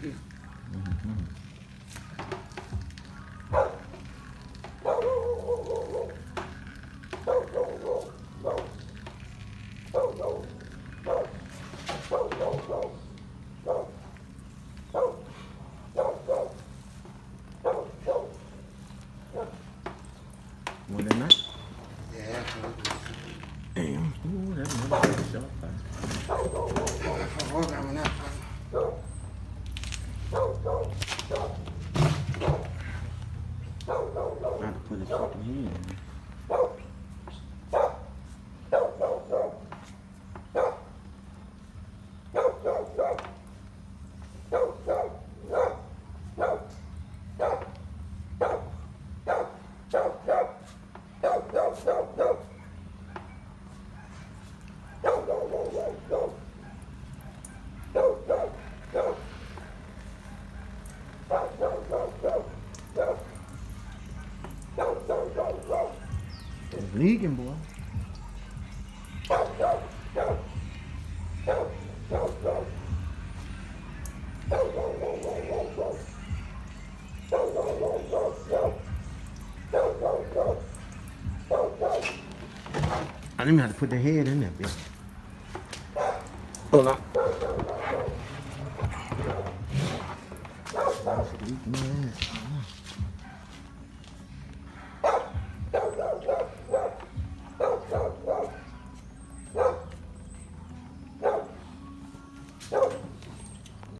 More than that? Yeah. Damn. Ooh, that's another good shot. Hold on, now. I have to put his fucking hand in. It's leaking, boy. I didn't even have to put the head in there, bitch. Hold on. It's leaking my ass.